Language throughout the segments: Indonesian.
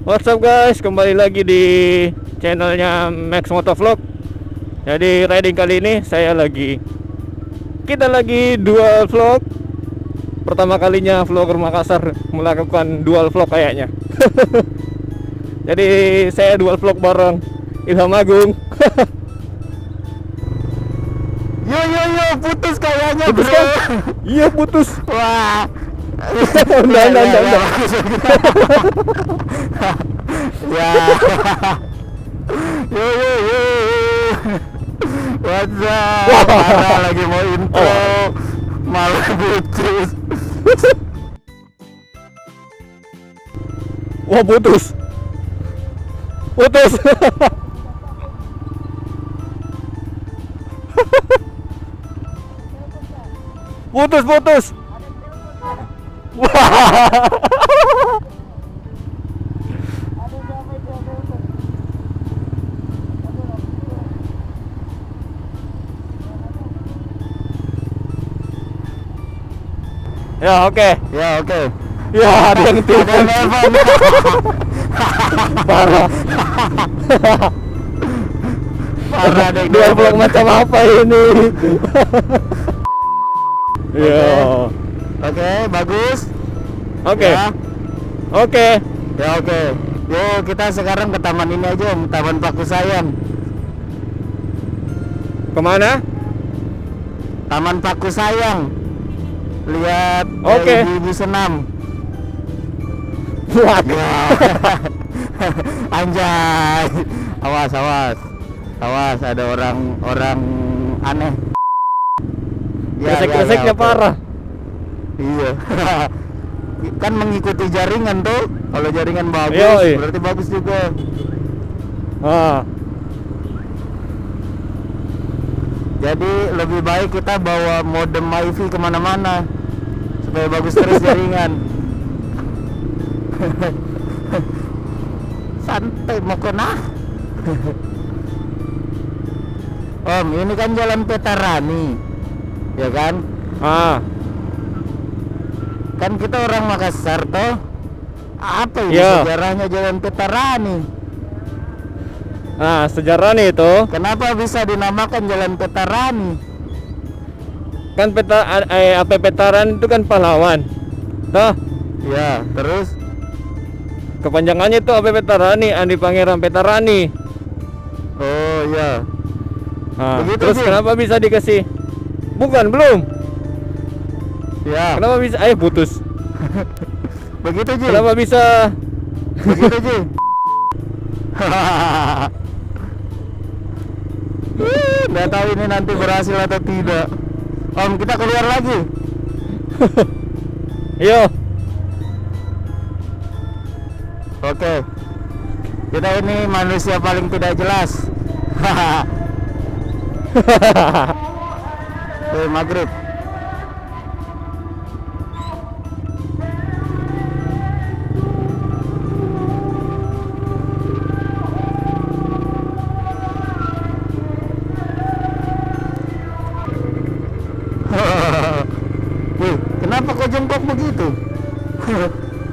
What's up guys, kembali lagi di channelnya Max Motovlog. Jadi riding kali ini kita lagi dual vlog. Pertama kalinya vlogger Makassar melakukan dual vlog kayaknya. Jadi saya dual vlog bareng Ilham Agung. Yo, putus kayaknya Putus bro. kan? Iya putus. Wah. Udah. Ya. Yo. What's up? Parah lagi mau intro, malah putus. Wah putus. Putus. Wah. Ya oke. Ya ada yang telepon. Parah. Parah deh. Dua vlog macam apa ini? Ya. Oke, bagus. Oke. Ya. Oke. Ya oke. Yuk kita sekarang ke taman ini aja, Taman Paku Sayang. Kemana? Taman Paku Sayang. Lihat Oke. ibu-ibu senam. Waduh. Anjay. Awas ada orang aneh. Resek-reseknya oke. parah. Iya. Kan mengikuti jaringan tuh. Kalau jaringan bagus, Yoi. berarti bagus juga. Ah. Jadi lebih baik kita bawa modem MiFi kemana-mana supaya bagus terus jaringan. Santai mau kena. Om, ini kan Jalan Petarani, ya kan? Ah. Kan kita orang Makassar toh. Apa ini Ya. sejarahnya Jalan Petarani? Nah, sejarah nih itu. Kenapa bisa dinamakan Jalan Petarani? Kan Petaran itu kan pahlawan. Toh, Ya, terus kepanjangannya itu AP Petarani, Andi Pangeran Petarani. oh ya. Nah, Begitu terus sih. kenapa bisa dikasih? Bukan, belum. Ya, Kenapa bisa putus? begitu Ji. Kenapa bisa? Begitu Ji. Nggak tahu ini nanti berhasil atau tidak. Om, kita keluar lagi. Yo. Oke. Kita ini manusia paling tidak jelas. Maghrib. Wih, kenapa kau jongkok begitu?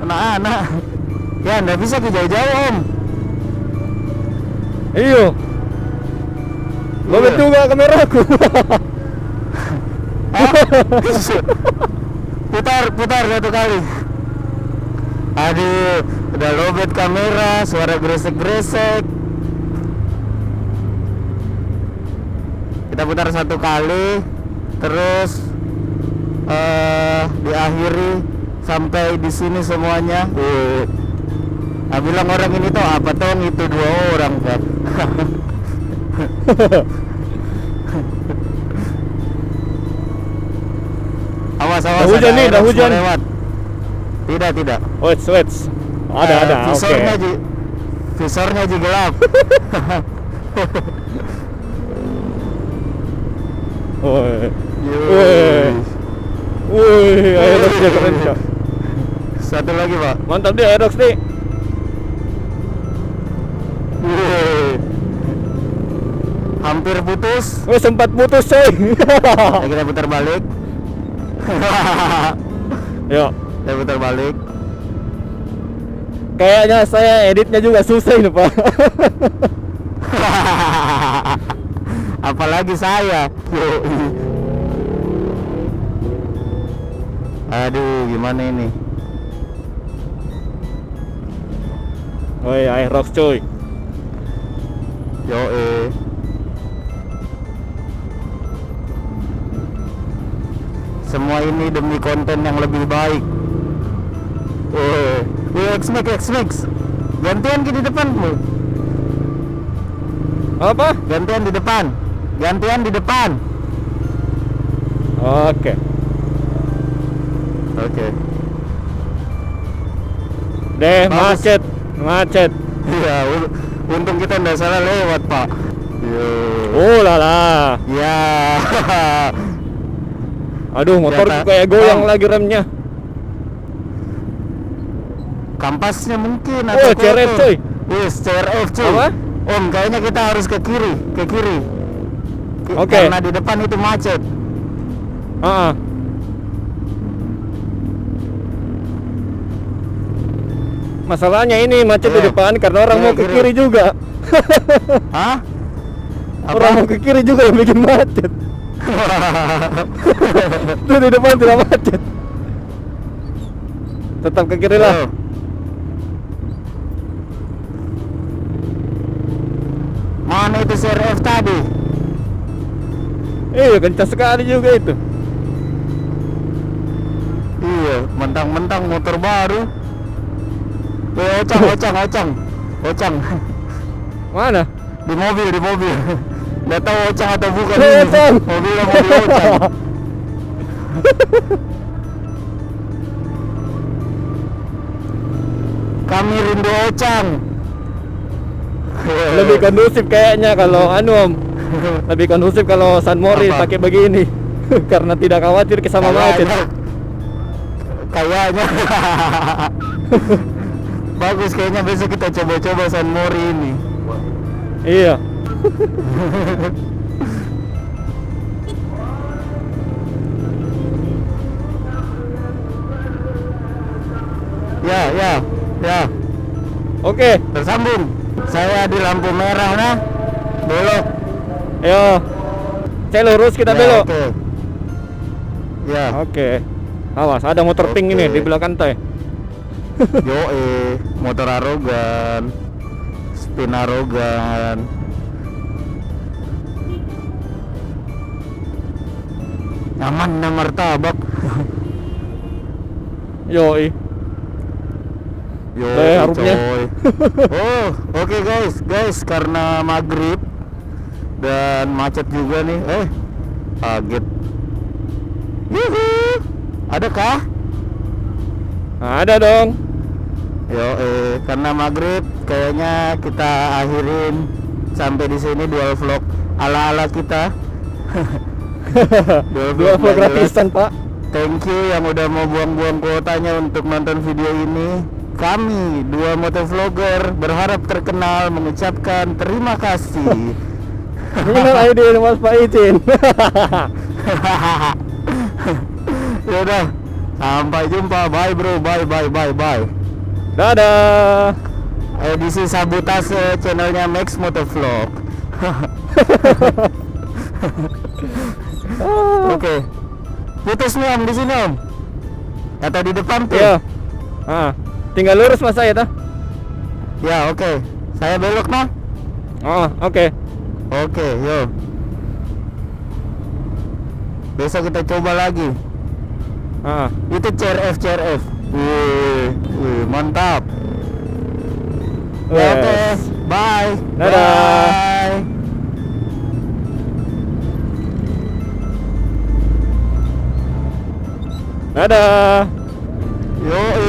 Anak-anak. Ya, nggak bisa ke jauh-jauh Om. Iyo. Lobet Iya. juga kameraku. Hah? Putar satu kali. Aduh, udah lobet kamera, suara gresek-gresek. Kita putar satu kali, terus diakhiri sampai di sini semuanya. Nah, bilang orang ini tuh apa tuh? Itu 2 orang kan. Awas, Dah hujan ada nih, dah Aerox hujan. mau lewat. Tidak. Wait. Ada, oke. Visornya Ji gelap. Wih, Aeroxnya keren Cok. Satu lagi Pak. Mantap dia Aerox nih. Wih. Hampir putus. Sempat putus coy. Ya, kita putar balik. Yuk. Saya putar balik. Kayaknya saya editnya juga susah ini Pak. Apalagi saya. Aduh, gimana ini? Woi, Aerox cuy. Yo semua ini demi konten yang lebih baik. X-Max. Gantian di depanmu. Apa? Gantian di depan. Oke. Oke. Deh, Bagus. macet. Iya, untung kita nggak salah lewat, Pak. Yo. Oh lala. Ya. Aduh, motor Ternyata- kayak goyang Bang. lagi remnya. Kampasnya mungkin Oh, atau CRF, kotor. cuy. Wis, CRF cuy. Apa? Om, kayaknya kita harus ke kiri. Oke. Karena di depan itu macet. Ah. Masalahnya ini macet di Iya. depan karena orang Iya, mau ke kiri. kiri juga. Hah? Orang mau ke kiri juga yang bikin macet. Itu di depan tidak macet. Tetap ke kiri lah. Yo. Mana itu CRF tadi? Iya, kencang sekali juga itu. Iya, mentang-mentang motor baru. Ocang. Mana? Di mobil. Nggak tahu Ocang atau bukan Oh, ini. Ocang. Mobil Ocang. Kami rindu Ocang. Lebih kondusif kayaknya kalau anu Om. Lebih kondusif kalau San Mori Apa? pakai begini. Karena tidak khawatir sama macet. Kayaknya. Bagus, kayaknya besok kita coba-coba San Mori ini. Iya. Ya, Oke, tersambung. Saya di lampu merah nah. Belok. ayo. Saya lurus kita Ya, belok. Oke. Ya. Oke. Awas, ada motor pink ini Oke. di belakang teh. Motor arogan. Spin arogan. Nyaman na martabak. Yoi. Yo, harupnya. coy. Oh, oke guys, karena maghrib dan macet juga nih. Kaget. Yuhu. Adakah? Ada dong. Yo, karena maghrib kayaknya kita akhirin sampai di sini dual vlog ala-ala kita. Dua vlog nggak jelas. gratisan, Pak. Thank you yang udah mau buang-buang kuotanya untuk nonton video ini. Kami, dua motovlogger, berharap terkenal mengucapkan terima kasih. Minal aidin wal faizin. Yaudah, sampai jumpa. Bye bro, bye. Dadah. Edisi sabotase channelnya Max Motovlog. Oke. Putus nih Om di sini Om. Atau di depan tuh? Iya. Tinggal lurus Mas saya tah. Ya, oke. Saya belok nah. Oke. Oke, yo. Besok kita coba lagi. Itu CRF. Wih, mantap. Ya, oke. Wes. Bye. Dadah. Bye. Dadah. Yo.